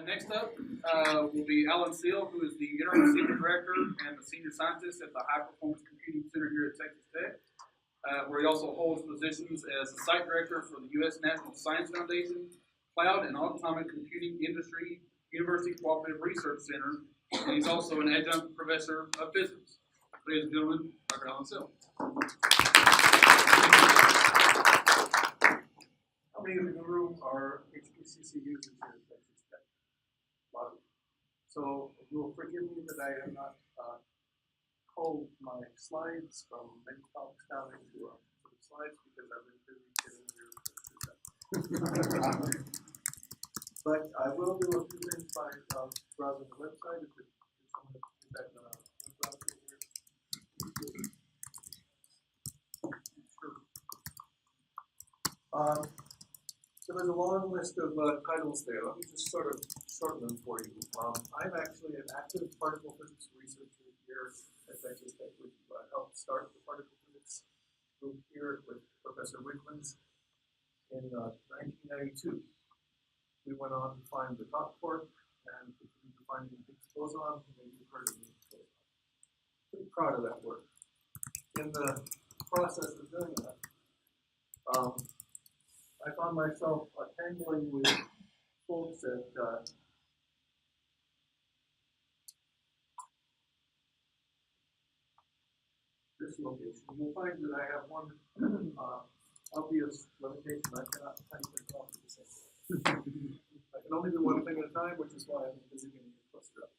Next up will be Alan Sill, who is the Interim Senior Director and the Senior Scientist at the High Performance Computing Center here at Texas Tech, where he also holds positions as the Site Director for the U.S. National Science Foundation, Cloud and Atomic Computing Industry University Cooperative Research Center, and he's also an Adjunct Professor of Physics. Ladies and gentlemen, Dr. Alan Sill. How many in the room are HPCC users here at Texas Tech? A lot of them. So you will forgive me that I have not culled my slides from many talks down into some slides because I've been busy getting here. But I will do a few things by browsing the website. If someone can do that browser here. Sure. So there's a long list of titles there. Let me just sort of shorten them for you. I'm actually an active particle physics researcher here at Texas Tech, which helped start the particle physics group here with Professor Wigmans in 1992. We went on to find the top quark and continued to find the Higgs boson. Maybe you've heard of the Higgs boson. Pretty proud of that work. In the process of doing that, I found myself tangling with folks at this location. You'll find that I have one obvious limitation. I cannot type and talk at the same time. I can only do one thing at a time, which is why I'm busy getting the cluster up.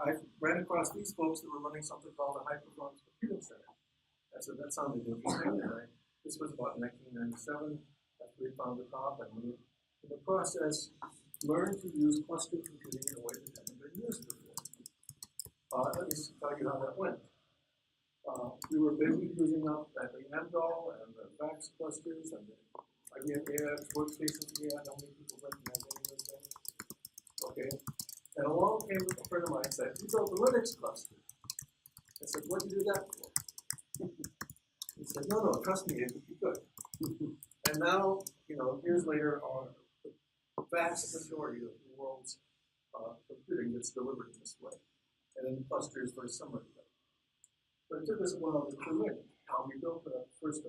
I ran across these folks that were running something called a high-performance computing center. I said, that sounded interesting. And this was about 1997. We found the top, and we, in the process, learned to use cluster computing in a way that hadn't been used before. Let me tell you how that went. We were busy using up the Amdahl and the fax clusters and the IBM AX workstations we had. How many people recognize any of those things? Okay. And along came a friend of mine and said, "You built a Linux cluster." I said, "What did you do that for?" He said, "No, trust me, it would be good." And now, years later, the vast majority of the world's computing gets delivered in this way. And in the cluster is very similar to that. But it took us a while to clue in. We built first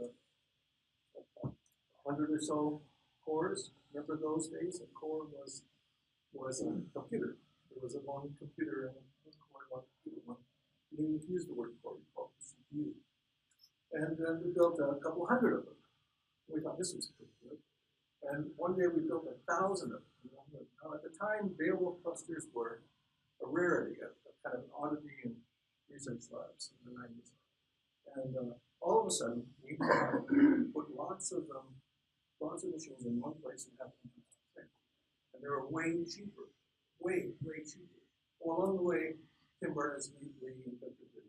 100 or so cores. Remember those days? A core was a computer. There was a one computer and one core, one computer. You didn't even use the word core, you called it CPU. And then we built a couple hundred of them. We thought this was pretty good. And one day we built 1,000 of them. Now, at the time, Beowulf clusters were a rarity, a kind of oddity in research labs in the 90s. And all of a sudden, we put lots of machines in one place and have them do something. And they were way cheaper, way cheaper. Well, along the way, Tim Berners-Lee invented the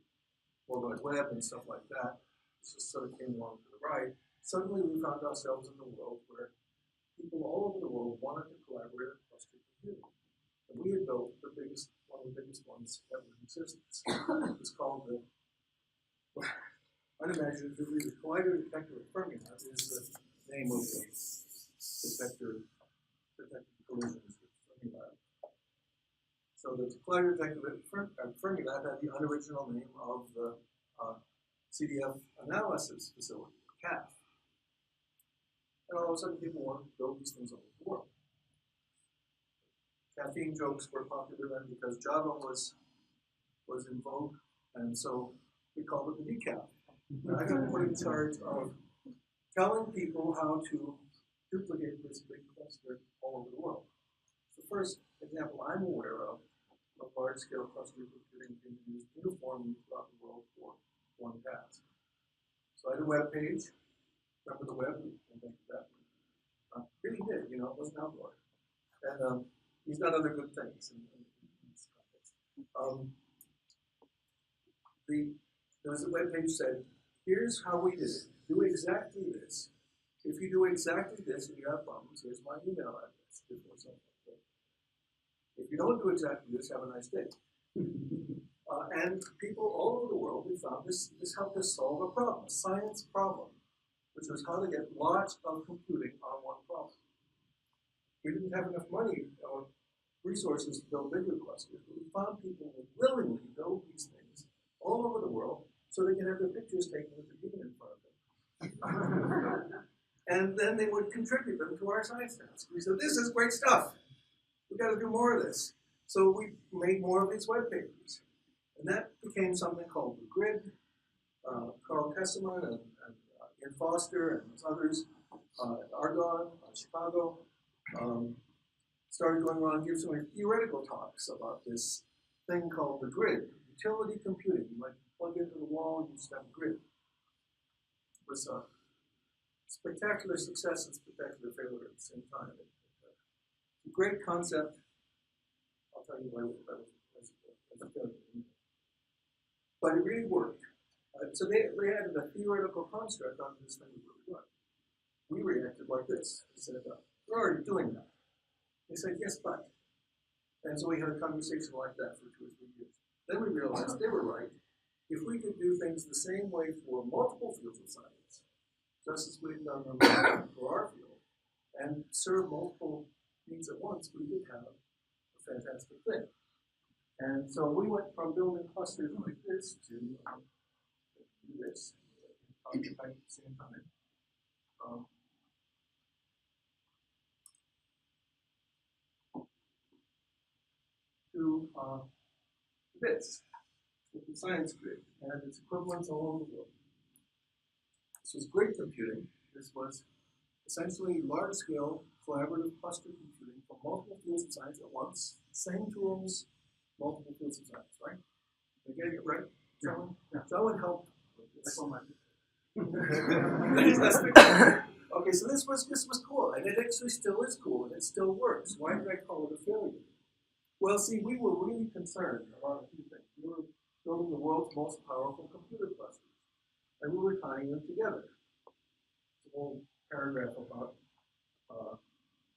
World Wide Web and stuff like that. This just sort of came along to the right. Suddenly we found ourselves in a world where people all over the world wanted to collaborate on cluster computing. And we had built one of the biggest ones ever in existence. It was called the, unimaginatively, the Collider Detector of Fermilab is the name of the detector collisions with Fermilab. So the Collider Detector of Fermilab had the unoriginal name of the CDF analysis facility, CAF. And all of a sudden, people wanted to build these things all over the world. Caffeine jokes were popular then because Java was in vogue, and so we called it the decaf. And I got put in charge of telling people how to duplicate this big cluster all over the world. The first example I'm aware of large-scale cluster computing being used uniformly throughout the world for one task. So I had a web page. Remember the web? That really did, it wasn't outdoor. And he's done other good things in this context. There was a web page that said, here's how we did it. Do exactly this. If you do exactly this and you have problems, here's my email address. If you don't do exactly this, have a nice day. And people all over the world, we found this helped us solve a problem, a science problem, which was how to get lots of computing on one problem. We didn't have enough money resources to build bigger clusters, but we found people would willingly build these things all over the world so they could have their pictures taken with the beacon in front of them. And then they would contribute them to our science task. We said, this is great stuff. We've got to do more of this. So we made more of these web papers. And that became something called the Grid. Carl Kesselman and Ian Foster and others at Argonne, Chicago, started going around and giving some theoretical talks about this thing called the Grid, utility computing. You might plug into the wall and you just have a grid. It was a spectacular success and spectacular failure at the same time. It's a great concept. I'll tell you why that was a failure. But it really worked. So they added a theoretical construct onto this thing we were doing. We reacted like this. We said, we're already doing that. They said, yes, but. And so we had a conversation like that for 2 or 3 years. Then we realized they were right. If we could do things the same way for multiple fields of science, just as we've done for our field, and serve multiple needs at once, we could have a fantastic thing. And so we went from building clusters like this to this at the same time. To this, with the science grid, and its equivalents all over the world. This was great computing. This was essentially large-scale collaborative cluster computing for multiple fields of science at once. Same tools, multiple fields of science, right? Am I getting it right? Someone? Yeah. Someone help. Okay, so this was cool, and it actually still is cool, and it still works. Why did I call it a failure? Well, see, we were really concerned about a few things. We were building the world's most powerful computer clusters, and we were tying them together. It's a whole paragraph about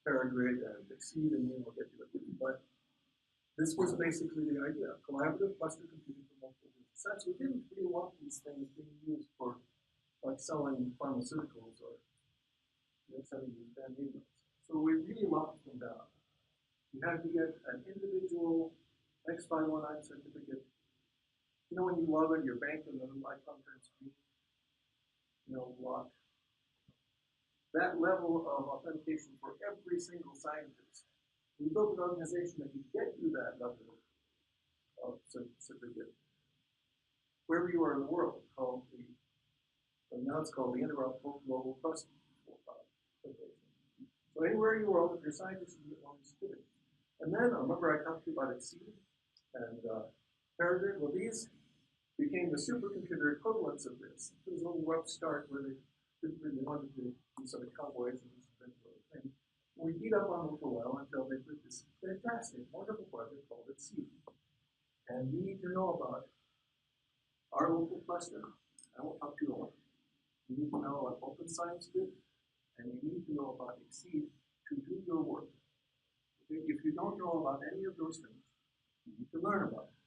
Paragrid and XSEDE, and we'll get to it. But this was basically the idea: collaborative cluster computing for multiple uses. We didn't really want these things being used for like selling pharmaceuticals or sending these band emails. So we really locked them down. You had to get an individual X519 certificate. You know when you log in your bank and the little icon turns green? Lock. That level of authentication for every single scientist. We built an organization that could get you that level of certificate wherever you are in the world, now it's called the Interim Global Trust Foundation. So anywhere in the world, if you're a scientist, you get one of these certificates. And then, remember I talked to you about XSEDE and Paragrid? Well, these became the supercomputer equivalents of this. It was a little rough start where they didn't really want to do sort of cowboys and this thing. We beat up on them for a while until they did this fantastic, wonderful project called XSEDE. And you need to know about our local cluster. I won't talk too long. You need to know about Open Science Grid, and you need to know about XSEDE to do your work. Okay? If you don't know about any of those things, you need to learn about them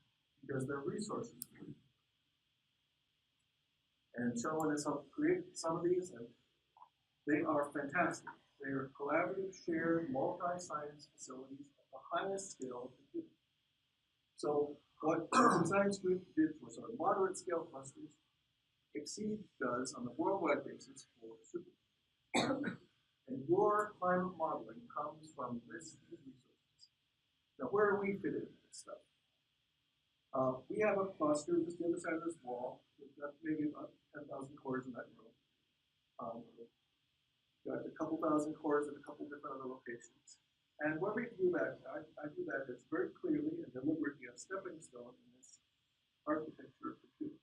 because they're resources for you. And Shelwyn has helped create some of these, and they are fantastic. They are collaborative, shared, multi-science facilities at the highest scale of computing. So what Open Science Group did for sort of moderate scale clusters, XSEDE does on a worldwide basis for supercomputers. And your climate modeling comes from these resources. Now, where do we fit into this stuff? We have a cluster just the other side of this wall. We've got maybe about 10,000 cores in that room. We've got a couple thousand cores at a couple different other locations. And when we do that, I do that as very clearly and deliberately a stepping stone in this architecture of computing.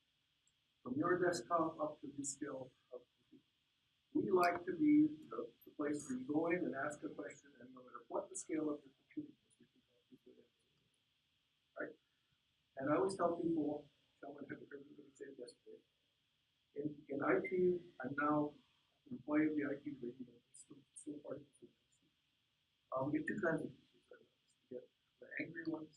From your desktop up to the scale of computing. We like to be the place where you go in and ask a question, and no matter what the scale of your computing is, we can help you with it. Right? And I always tell people, someone had everybody say it yesterday. In IT, I'm now an employee of the IT division, but it's still part of the system. We get two kinds of teachers. We get the angry ones,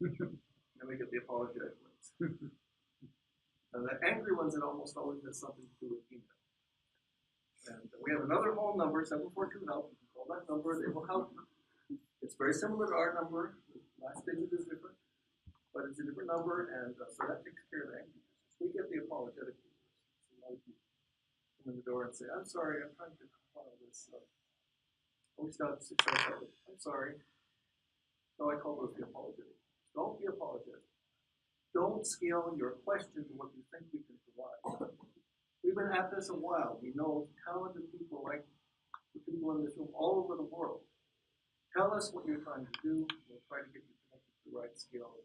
and we get the apologetic ones. And the angry ones, it almost always has something to do with email. And we have another whole number, 742 help. You can call that number, they will help you. It's very similar to our number. The last digit is different, but it's a different number, and so that takes care of the angry users. We get the apologetic users. So a lot of people come in the door and say, "I'm sorry, I'm trying to compile this. Always got success out of it. I'm sorry." So I call those the apologetic. Don't be apologetic. Don't scale your question to what you think we can provide. We've been at this a while. We know talented people like the people in this room all over the world. Tell us what you're trying to do. We'll try to get you connected to the right scale.